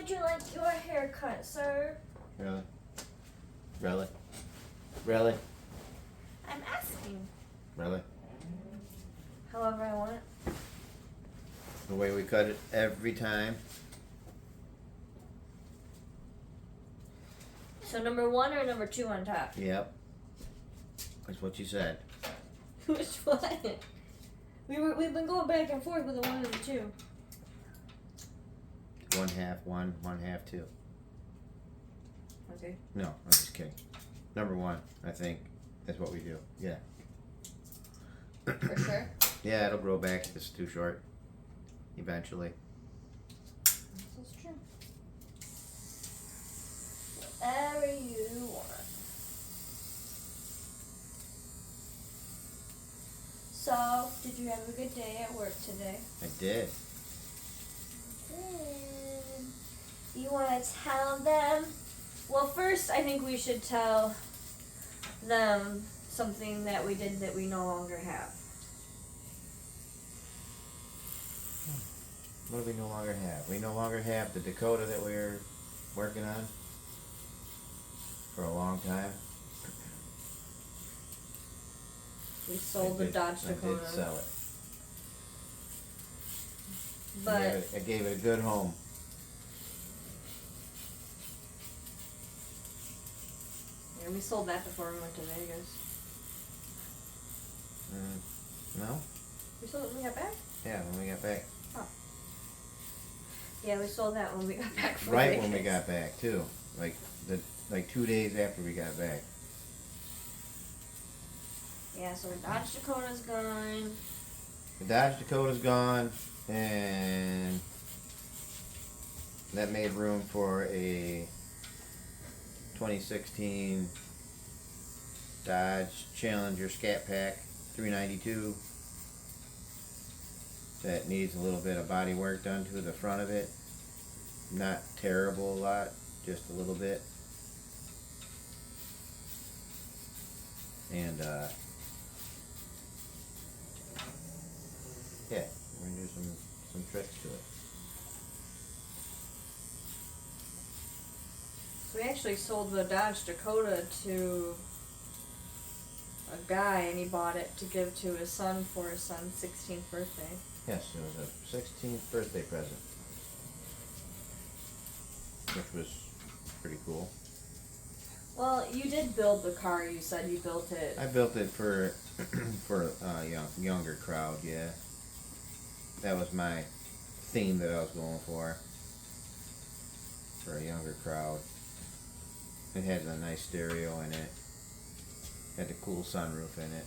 would you like your haircut, sir? Really? Really? Really? I'm asking. Really? However I want it. The way we cut it every time? So number 1 or number 2 on top? Yep. That's what you said. Which one? We've been going back and forth with the 1 and the 2. 1/2 1, 1/2 2. Okay. No, I'm just kidding. Number 1, I think, is what we do. Yeah. For sure? Yeah, it'll grow back if it's too short. Eventually. That's true. Whatever you want. So, did you have a good day at work today? I did. Good. You want to tell them? Well, first, I think we should tell them something that we did that we no longer have. What do we no longer have? We no longer have the Dakota that we were working on for a long time. We sold the Dodge Dakota. I did sell it. But I gave it a good home. yeah, we sold that before we went to Vegas. No? We sold it when we got back? Yeah, when we got back. Yeah, we sold that when we got back from Right Vegas. when we got back too. Like 2 days after we got back. Yeah, so the Dodge Dakota's gone. The Dodge Dakota's gone, and that made room for a 2016 Dodge Challenger Scat Pack 392 that needs a little bit of body work done to the front of it. Not terrible a lot, just a little bit. And yeah, we're gonna do some tricks to it. So we actually sold the Dodge Dakota to a guy, and he bought it to give to his son for his son's 16th birthday. Yes, it was a 16th birthday present, which was pretty cool. Well, you did build the car. You said you built it. I built it for for a younger crowd. Yeah, that was my theme that I was going for a younger crowd. It had a nice stereo in it. Had a cool sunroof in it.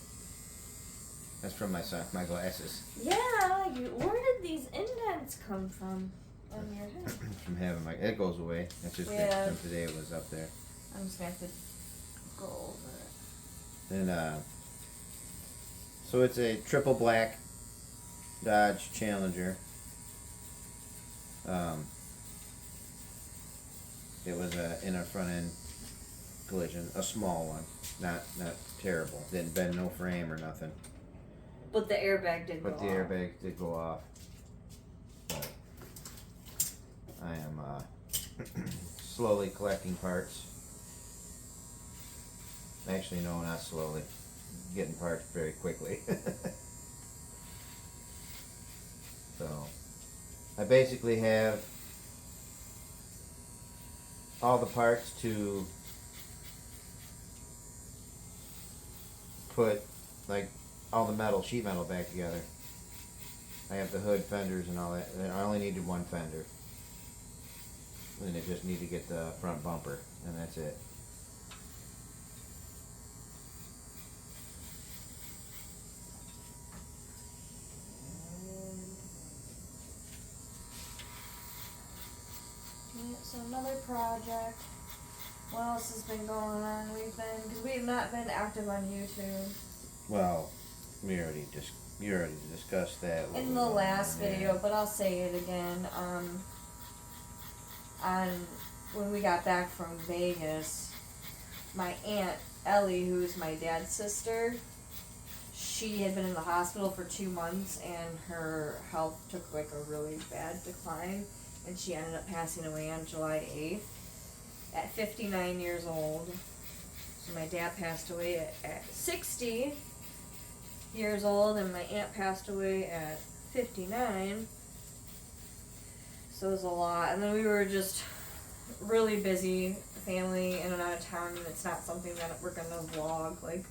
That's from my glasses. Yeah, where did these indents come from on your head? From having it goes away. That's just Yeah. from today it was up there. I'm just gonna have to go over it. And so it's a triple black Dodge Challenger. It was in a front end collision, a small one, not terrible. Didn't bend no frame or nothing. But the airbag did go But the off. airbags did go off. But I am slowly collecting parts. Actually, no, not slowly. Getting parts very quickly. So, I basically have all the parts to put, like, all the sheet metal back together. I have the hood, fenders, and all that. And I only needed one fender. And I just need to get the front bumper, and that's it. Yeah, so another project. What else has been going on? Because we've not been active on YouTube. Well, you already discussed that. In the last video, but I'll say it again. When we got back from Vegas, my Aunt Ellie, who's my dad's sister, she had been in the hospital for 2 months, and her health took like a really bad decline. and she ended up passing away on July 8th at 59 years old. So my dad passed away at 60 years old, and my aunt passed away at 59. So it was a lot. And then we were just really busy, family in and out of town, and it's not something that we're gonna vlog, like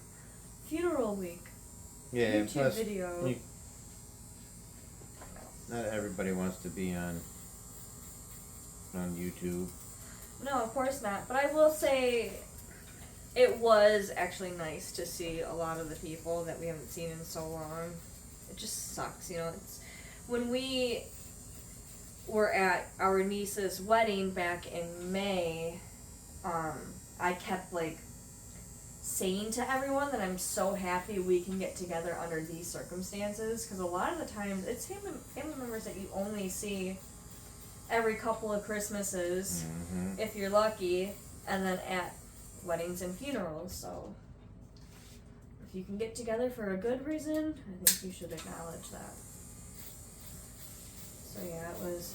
funeral week, Yeah, YouTube plus, video. not everybody wants to be on YouTube. No, of course not. But I will say it was actually nice to see a lot of the people that we haven't seen in so long. It just sucks, you know. It's when we were at our niece's wedding back in May, I kept like saying to everyone that I'm so happy we can get together under these circumstances, because a lot of the times it's family members that you only see every couple of Christmases, if you're lucky, and then at weddings and funerals. So if you can get together for a good reason, I think you should acknowledge that. So yeah, it was.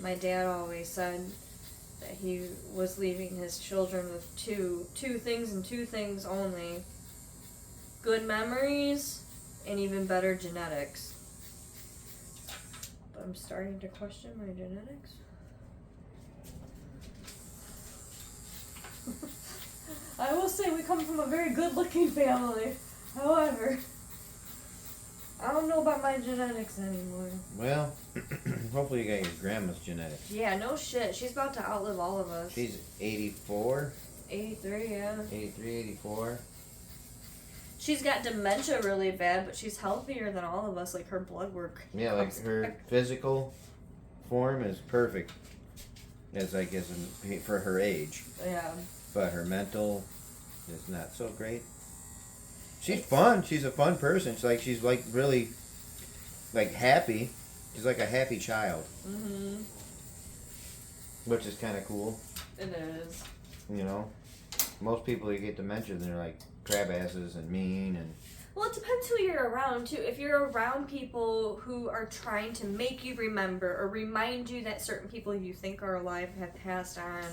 My dad always said that he was leaving his children with two things and two things only: good memories and even better genetics. But I'm starting to question my genetics. I will say we come from a very good-looking family. However, I don't know about my genetics anymore. Well, hopefully you got your grandma's genetics. Yeah, no shit. She's about to outlive all of us. She's 84. 83, yeah. 83, 84. She's got dementia really bad, but she's healthier than all of us. Like, her blood work. Yeah, like her physical form is perfect, as I guess for her age. Yeah. But her mental is not so great. She's fun. She's a fun person. She's like really, like happy. She's like a happy child. Mhm. Which is kind of cool. It is. You know, most people who get dementia, they're like crab asses and mean and. Well, it depends who you're around too. If you're around people who are trying to make you remember or remind you that certain people you think are alive have passed on,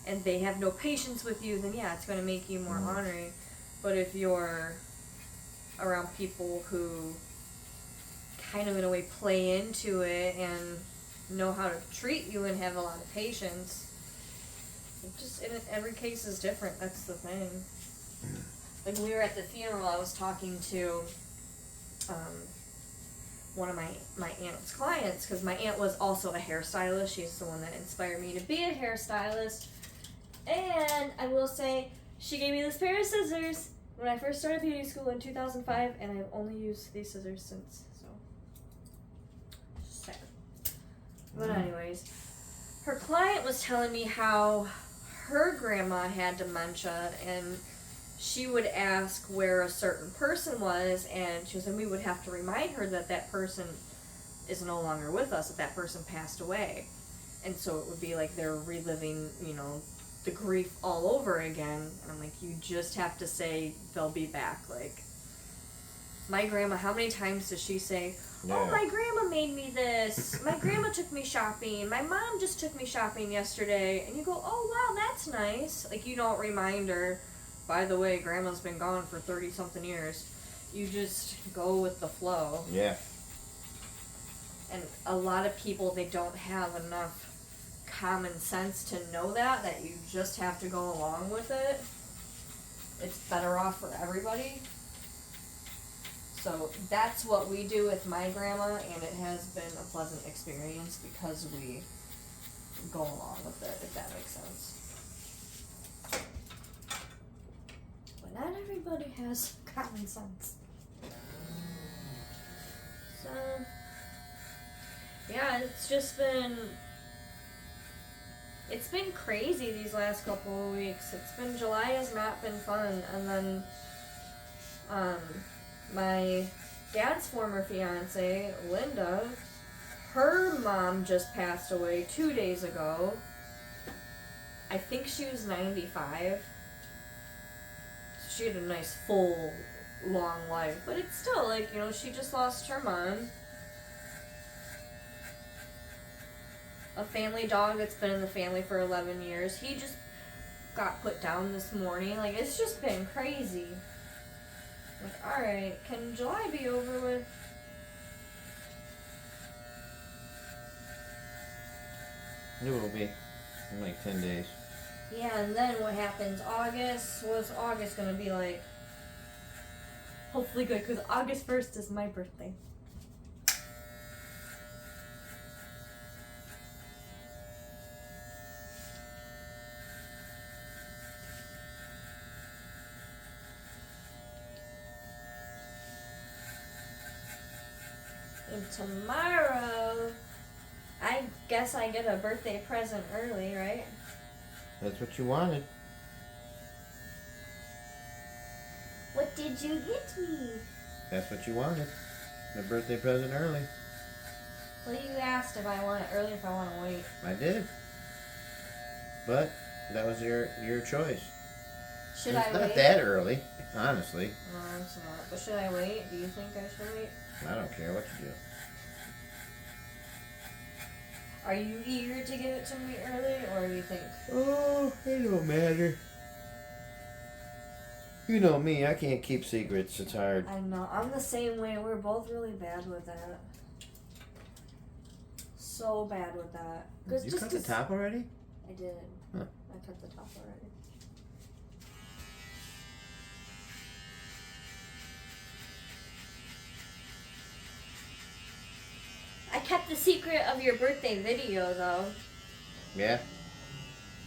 and they have no patience with you, then yeah, it's going to make you more ornery. But if you're around people who kind of in a way play into it and know how to treat you and have a lot of patience, it just every case is different. That's the thing. Like, when we were at the funeral, I was talking to one of my aunt's clients, because my aunt was also a hairstylist. She's the one that inspired me to be a hairstylist. And I will say, she gave me this pair of scissors when I first started beauty school in 2005, and I've only used these scissors since, so. Sad. But anyways, her client was telling me how her grandma had dementia, and she would ask where a certain person was, and she was saying we would have to remind her that that person is no longer with us, that that person passed away. And so it would be like they're reliving, you know, the grief all over again. And I'm like, you just have to say they'll be back. Like, my grandma, how many times does she say, oh, my grandma made me this, my grandma took me shopping, my mom just took me shopping yesterday, and you go, oh wow, that's nice. Like, you don't remind her, by the way, grandma's been gone for 30 something years. You just go with the flow. Yeah. And a lot of people, they don't have enough common sense to know that you just have to go along with it. It's better off for everybody. So that's what we do with my grandma, and it has been a pleasant experience because we go along with it, if that makes sense. But not everybody has common sense. So, yeah, it's been crazy these last couple of weeks. July has not been fun. And then, my dad's former fiance, Linda, her mom just passed away 2 days ago. I think she was 95. So she had a nice, full, long life. But it's still, like, you know, she just lost her mom. a family dog that's been in the family for 11 years. He just got put down this morning. Like, it's just been crazy. Like, alright, can July be over with? It will be in like 10 days. Yeah, and then what happens? August? What's August gonna be like? Hopefully good, because August 1st is my birthday. And tomorrow, I guess I get a birthday present early, right? That's what you wanted. What did you get me? That's what you wanted. The birthday present early. Well, you asked if I want it early, if I want to wait. I did. But that was your choice. Should It's I not wait? that early, honestly. No, it's not. But should I wait? Do you think I should wait? I don't care what you do. Are you eager to give it to me early, or do you think? Oh, it don't matter. You know me, I can't keep secrets. It's hard. I know. I'm the same way. We're both really bad with that. So bad with that. You cut the top already? I did. Huh. I cut the top already. I kept the secret of your birthday video, though. Yeah.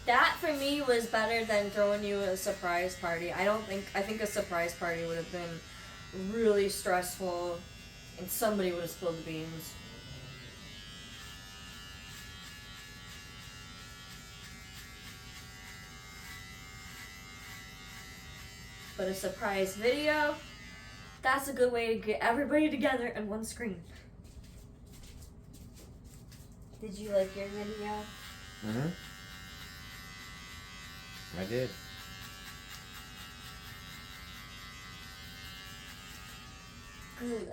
That for me was better than throwing you a surprise party. I think a surprise party would have been really stressful and somebody would have spilled the beans. But a surprise video, that's a good way to get everybody together in one screen. Did you like your video? Mm-hmm. I did. Good.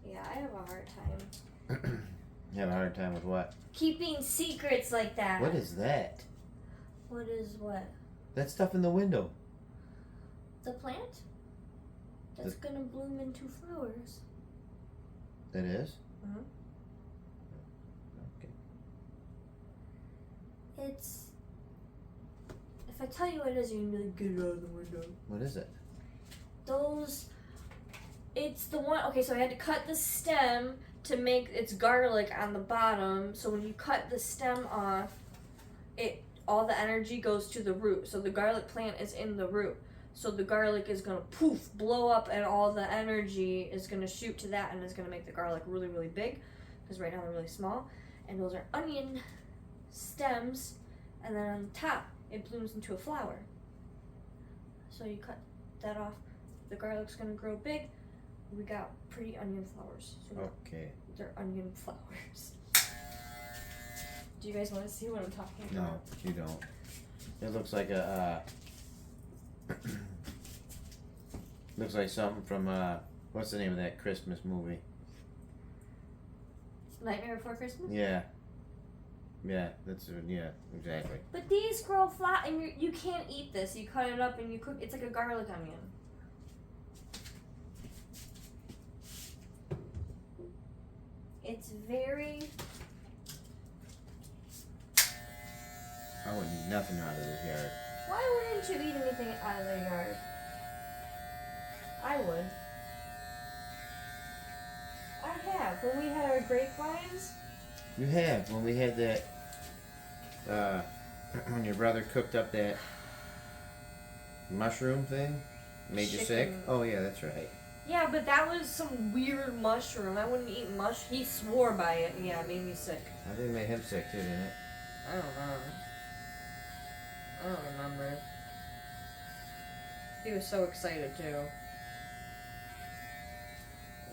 Yeah, I have a hard time. You have a hard time with what? Keeping secrets like that. What is that? What is what? That stuff in the window. The plant? That's gonna bloom into flowers. That is? Mhm. Okay. It's... If I tell you what it is, you can really get it out of the window. What is it? It's the one... Okay, so I had to cut the stem to make its garlic on the bottom. So when you cut the stem off, all the energy goes to the root. So the garlic plant is in the root. So the garlic is gonna poof, blow up, and all the energy is gonna shoot to that, and is gonna make the garlic really, really big. Because right now they're really small. And those are onion stems, and then on the top it blooms into a flower. So you cut that off. The garlic's gonna grow big. We got pretty onion flowers. So Okay. they're onion flowers. Do you guys want to see what I'm talking No, about? you don't. It looks like a, looks like something from, what's the name of that Christmas movie? Nightmare Before Christmas? Yeah. Yeah, yeah, exactly. But these grow flat, and you can't eat this. You cut it up and you cook. It's like a garlic onion. It's very... I wouldn't eat nothing out of this yard. Why wouldn't you eat anything out of the yard? I would. I have. When we had our grapevines, You have, when we had that, when your brother cooked up that mushroom thing, made you sick? Chicken. Oh yeah, that's right. yeah, but that was some weird mushroom. I wouldn't eat He swore by it. And yeah, it made me sick. I think it made him sick too, didn't it? I don't know. I don't remember. He was so excited too.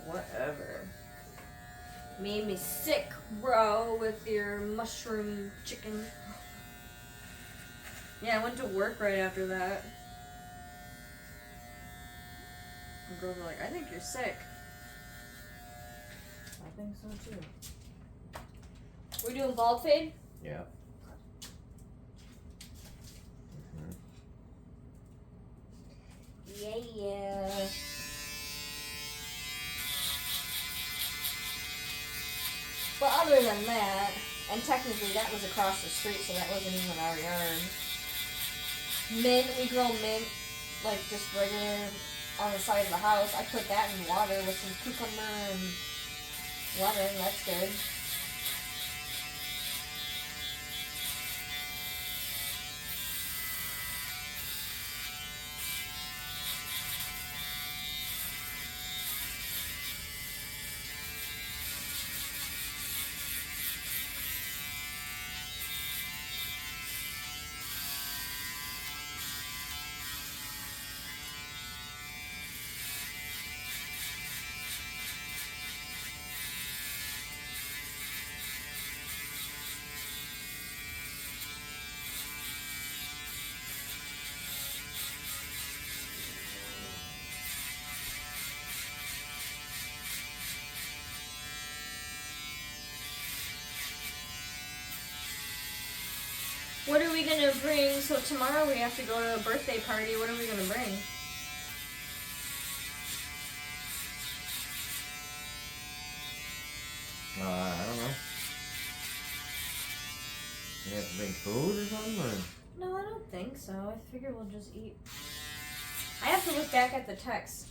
Whatever. Made me sick, bro, with your mushroom chicken. Yeah, I went to work right after that. The girls were like, I think you're sick. think so too. We're doing bald fade? Yeah. Yeah. But other than that, and technically that was across the street, so that wasn't even our yard. Mint, we grow mint, like just regular on the side of the house. I put that in water with some cucumber and lemon. That's good. What are we gonna bring? So tomorrow we have to go to a birthday party. What are we gonna bring? I don't know. You have to bring food or something? Or? No, I don't think so. I figure we'll just eat. I have to look back at the text.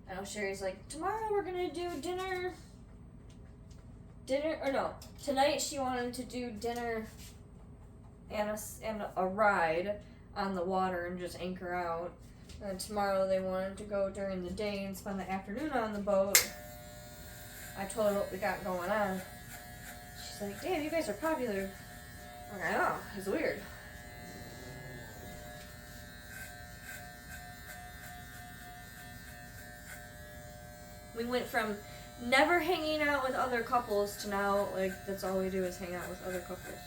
I know Sherry's like, tomorrow we're gonna do dinner. Or no, tonight she wanted to do dinner and a ride on the water and just anchor out. And tomorrow they wanted to go during the day and spend the afternoon on the boat. I told her what we got going on. She's like, damn, you guys are popular. I'm like, I know, it's weird. We went from never hanging out with other couples to now, like, that's all we do is hang out with other couples.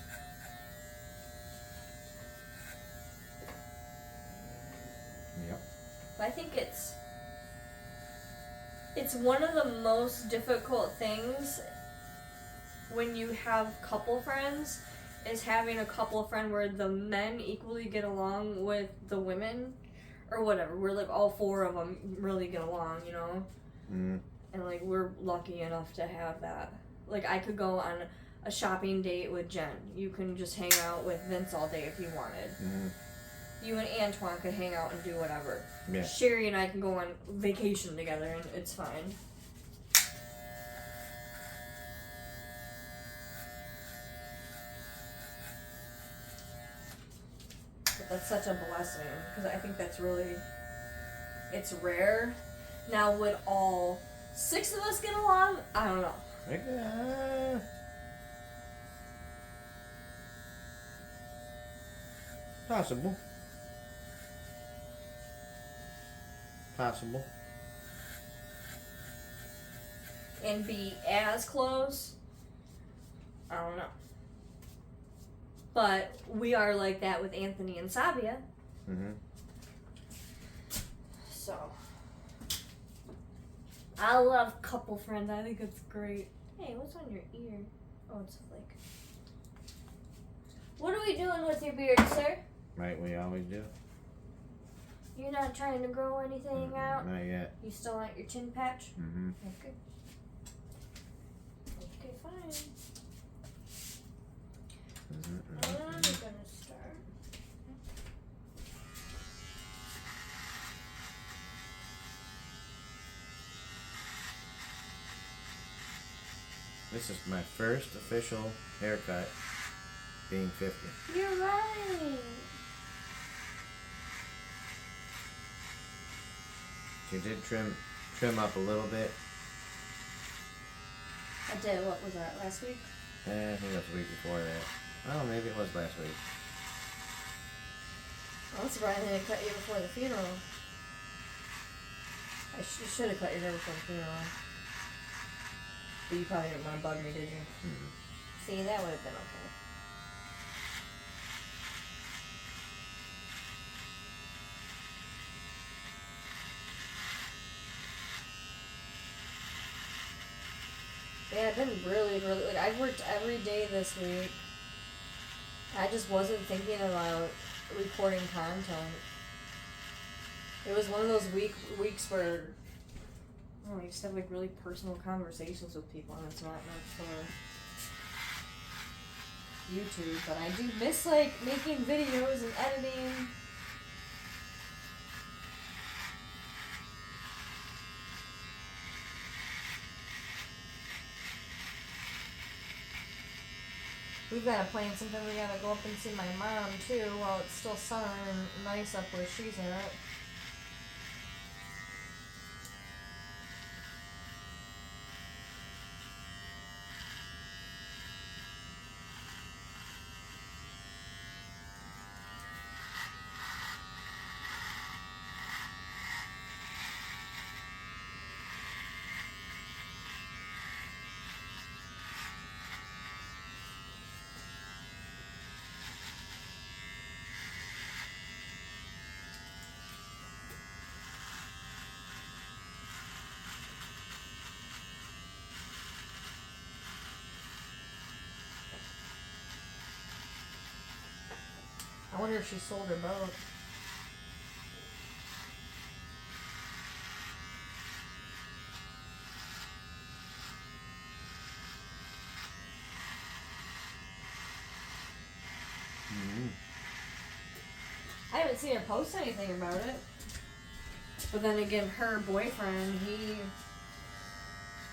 Yep. But I think it's one of the most difficult things when you have couple friends is having a couple friend where the men equally get along with the women or whatever. We're like all four of them really get along, you know? Mm. And like we're lucky enough to have that. Like I could go on a shopping date with Jen. You can just hang out with Vince all day if you wanted. Mm. You and Antoine could hang out and do whatever. Yeah. Sherry and I can go on vacation together and it's fine. But that's such a blessing because I think that's really, it's rare. Now would all 6 of us get along? I don't know. Possible. Possible. And be as close? I don't know. But we are like that with Anthony and Sabia. Mm-hmm. So. I love couple friends. I think it's great. Hey, what's on your ear? Oh, it's a flake. What are we doing with your beard, sir? Right, we always do. You're not trying to grow anything out? Not yet. You still want your chin patch? Mm-hmm. Okay. Okay, fine. I'm gonna start. This is my first official haircut, being 50. You're right. She did trim up a little bit. I did. What was that? Last week? I think that was the week before that. Oh, maybe it was last week. I'm surprised they didn't cut you before the funeral. I should have cut your hair before the funeral. But you probably didn't want to bug me, did you? Mm-hmm. See, that would have been okay. Yeah, I've been really, really, like, I've worked every day this week. I just wasn't thinking about recording content. It was one of those weeks where, I don't know, you just have like really personal conversations with people, and it's not meant for YouTube. But I do miss like making videos and editing. We've got to plan something. We gotta go up and see my mom too while it's still summer and nice up where she's at. I wonder if she sold her boat. I haven't seen her post anything about it. But then again, her boyfriend,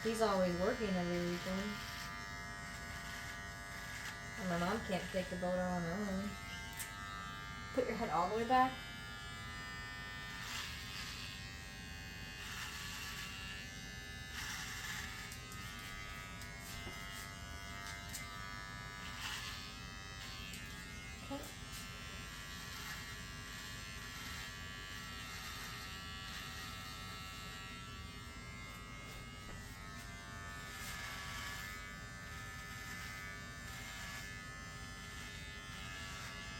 he's always working every weekend. And my mom can't take the boat out on her own. Put your head all the way back. Okay.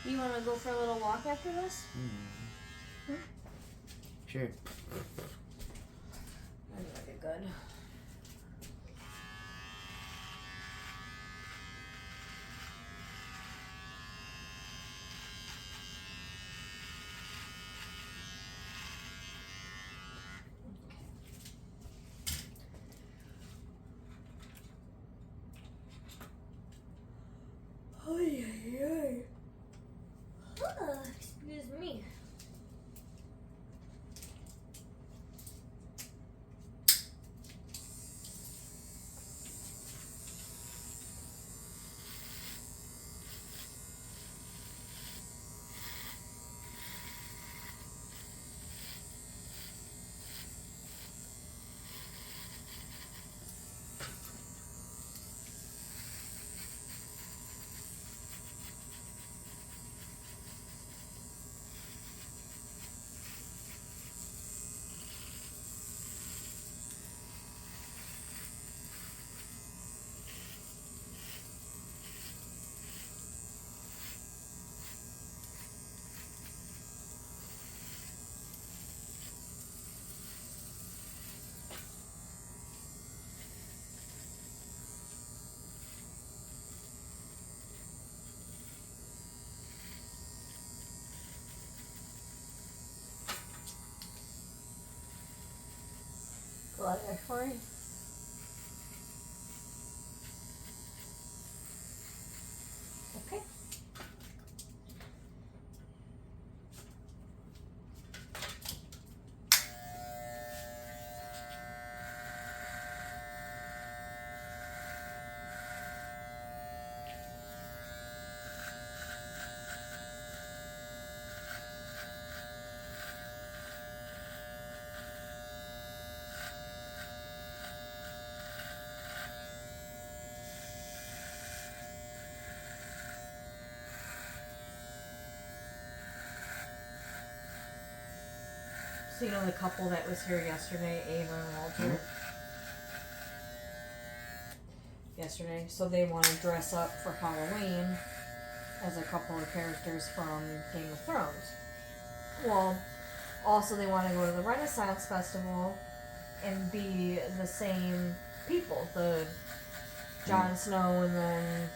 You want to go for a little walk after this? Sure. That'd be good. Oh yeah, yeah. Excuse me. Got it for you. Okay. So you know the couple that was here yesterday, Ava and Walter? Yesterday. So they want to dress up for Halloween as a couple of characters from Game of Thrones. Well, also they want to go to the Renaissance Festival and be the same people. The Jon Snow and then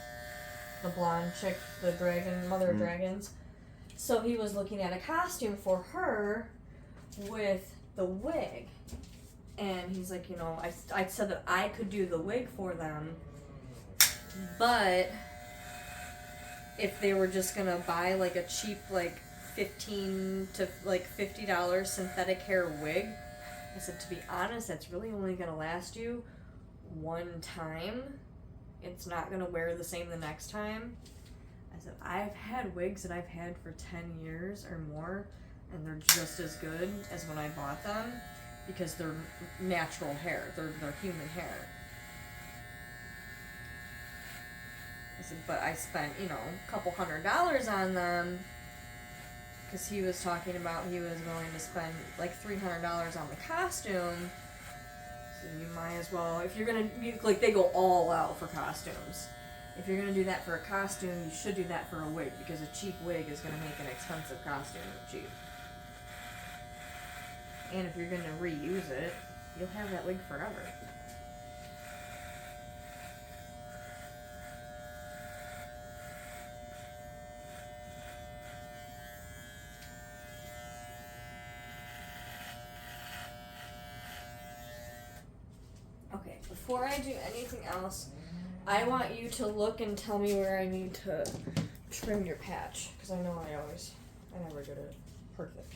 the blonde chick, the dragon, mother of dragons. So he was looking at a costume for her with the wig. And he's like, you know, I said that I could do the wig for them, but if they were just gonna buy like a cheap like $15 to like $50 synthetic hair wig, I said, to be honest, that's really only gonna last you one time. It's not gonna wear the same the next time. I said, I've had wigs that I've had for 10 years or more, and they're just as good as when I bought them because they're natural hair, they're human hair. I said, but I spent, you know, a couple $100 on them because he was talking about he was willing to spend like $300 on the costume. So you might as well, if you're gonna, like, they go all out for costumes. If you're gonna do that for a costume, you should do that for a wig, because a cheap wig is gonna make an expensive costume cheap. And if you're gonna reuse it, you'll have that wig forever. Okay, before I do anything else, I want you to look and tell me where I need to trim your patch, because I know I never get it perfect.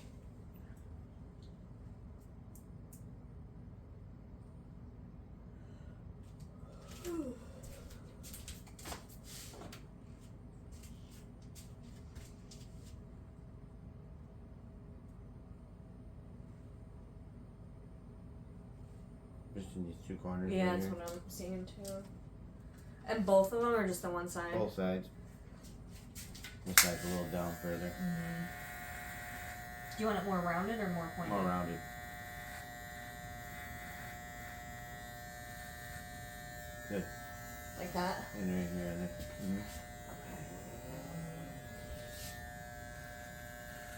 Just in these two corners. Yeah, right that's here. what I'm seeing too. And both of them, or just the one side? Both sides. This side's a little down further. Mm-hmm. Do you want it more rounded or more pointed? More rounded. Good. Like that? And right here and there. Mm-hmm.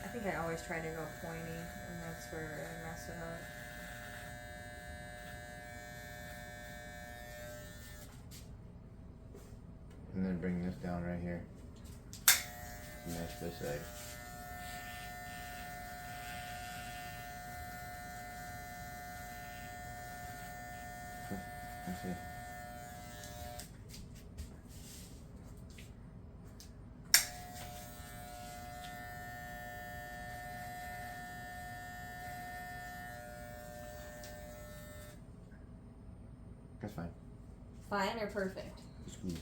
I think I always try to go pointy, and that's where I mess it up. And then bring this down right here. Match this side. Let's see. That's fine. Fine or perfect? It's good.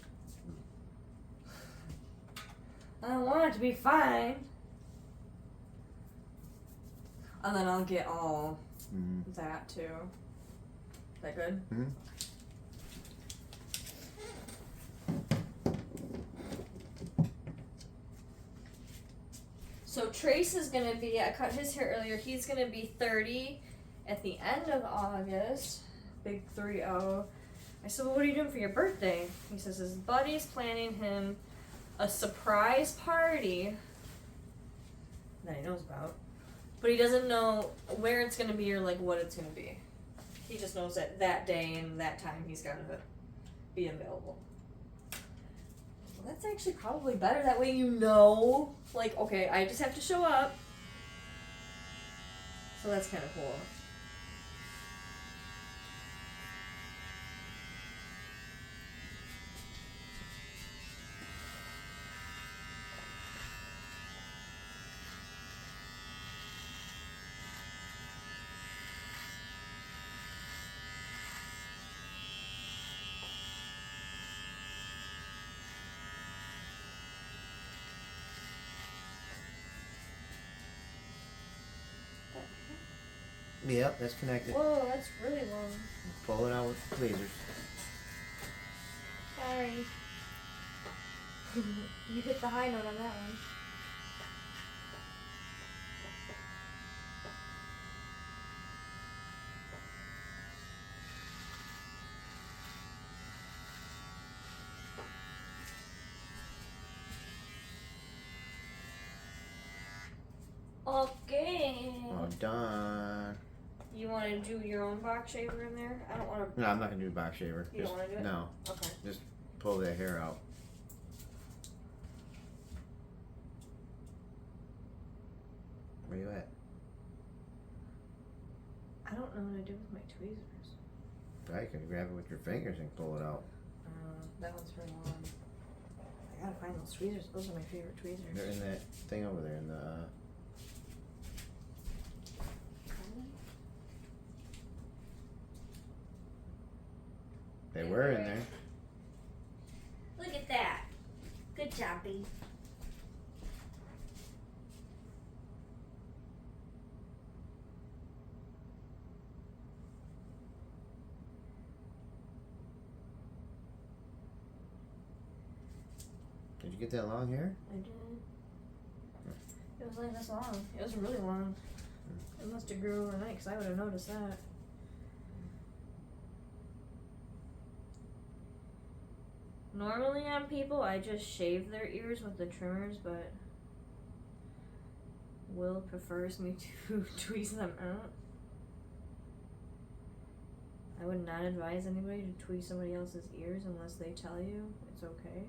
I don't want it to be fine. And then I'll get all that too. Is that good? Mm-hmm. So Trace is gonna be, I cut his hair earlier, he's gonna be 30 at the end of August. Big 3-0. I said, well, what are you doing for your birthday? He says his buddy's planning him a surprise party that he knows about, but he doesn't know where it's gonna be or like what it's gonna be. He just knows that that day and that time he's gotta be available. Well, that's actually probably better. That way you know, like, okay, I just have to show up. So that's kind of cool. Yep, that's connected. Whoa, that's really long. Pull it out with the tweezers. Sorry. You hit the high note on that one. Okay. All done. You want to do your own box shaver in there? I don't want to. No, I'm not gonna do box shaver. You don't want to do it? No, Okay. just pull that hair out. Where you at? I don't know what I do with my tweezers. I can grab it with your fingers and pull it out. That one's very long. I gotta find those tweezers. Those are my favorite tweezers. They're in that thing over there in the. They were in there. Look at that. Good job, B. Did you get that long hair? I did. It was like this long. It was really long. It must have grew overnight because I would have noticed that. Normally on people, I just shave their ears with the trimmers, but Will prefers me to tweeze them out. I would not advise anybody to tweeze somebody else's ears unless they tell you it's okay.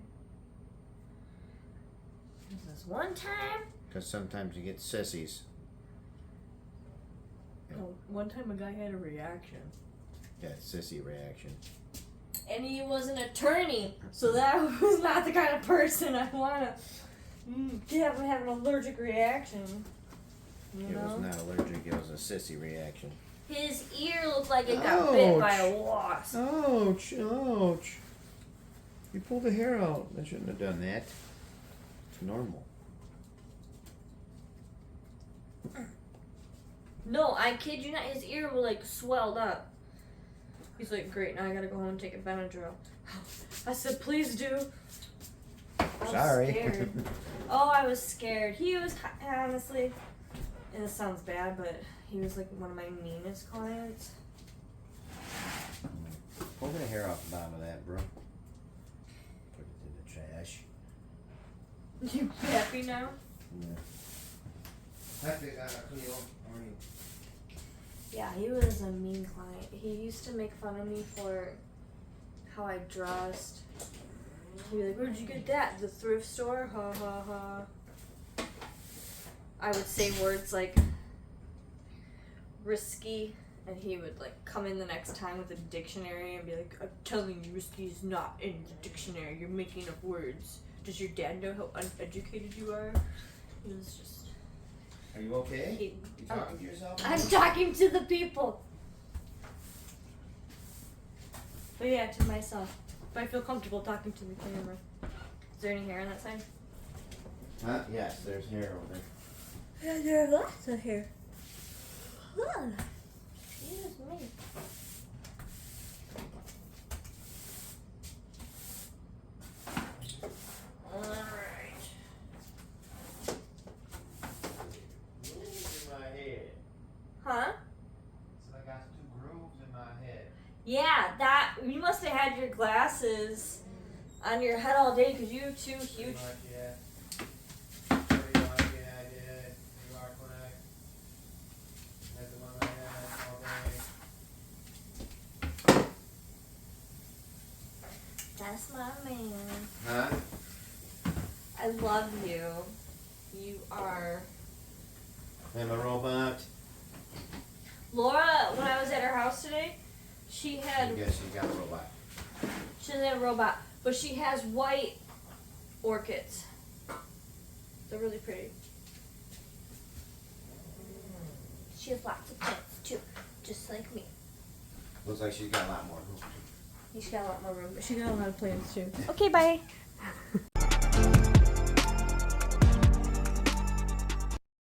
This one time. Because sometimes you get sissies. Oh, one time a guy had a reaction. Yeah, sissy reaction. And he was an attorney, so that was not the kind of person I want to have an allergic reaction. You It know? was not allergic, it was a sissy reaction. His ear looked like it got bit by a Ouch. wasp. Ouch, ouch. You pulled the hair out. I shouldn't have done that. It's normal. No, I kid you not, his ear was like swelled up. He's like, great, now I gotta go home and take a Benadryl. I said, please do. I was Sorry. scared. Oh, I was scared. He was, honestly, and this sounds bad, but he was like one of my meanest clients. Pull the hair off the bottom of that, bro. Put it in the trash. You happy now? Yeah. Happy, Cleo. How are you? Yeah, he was a mean client. He used to make fun of me for how I dressed. He'd be like, where'd you get that? The thrift store? Ha ha ha. I would say words like risky, and he would like come in the next time with a dictionary and be like, I'm telling you, risky is not in the dictionary. You're making up words. Does your dad know how uneducated you are? He was just... Are you okay? He, You talking to yourself? I'm talking to the people. But yeah, to myself. But I feel comfortable talking to the camera. Is there any hair on that side? Huh? Yes, there's hair over there. Yeah, there's lots of hair. Huh. Excuse me. Alright. In my head. Huh? So I got 2 grooves in my head. Yeah, that you must have had your glasses on your head all day because you have 2 huge. Pretty much, yeah. Pretty much, yeah, I did. You are correct. That's the one I had all day. That's my man. Huh? I love you. You are. I'm a robot. Laura, when I was at her house today, she I had guess you got a robot. she doesn't have a robot, but she has white orchids. They're really pretty. She has lots of plants too, just like me. Looks like she's got a lot more room. She's got a lot more room, but she got a lot of plants too. Okay, bye.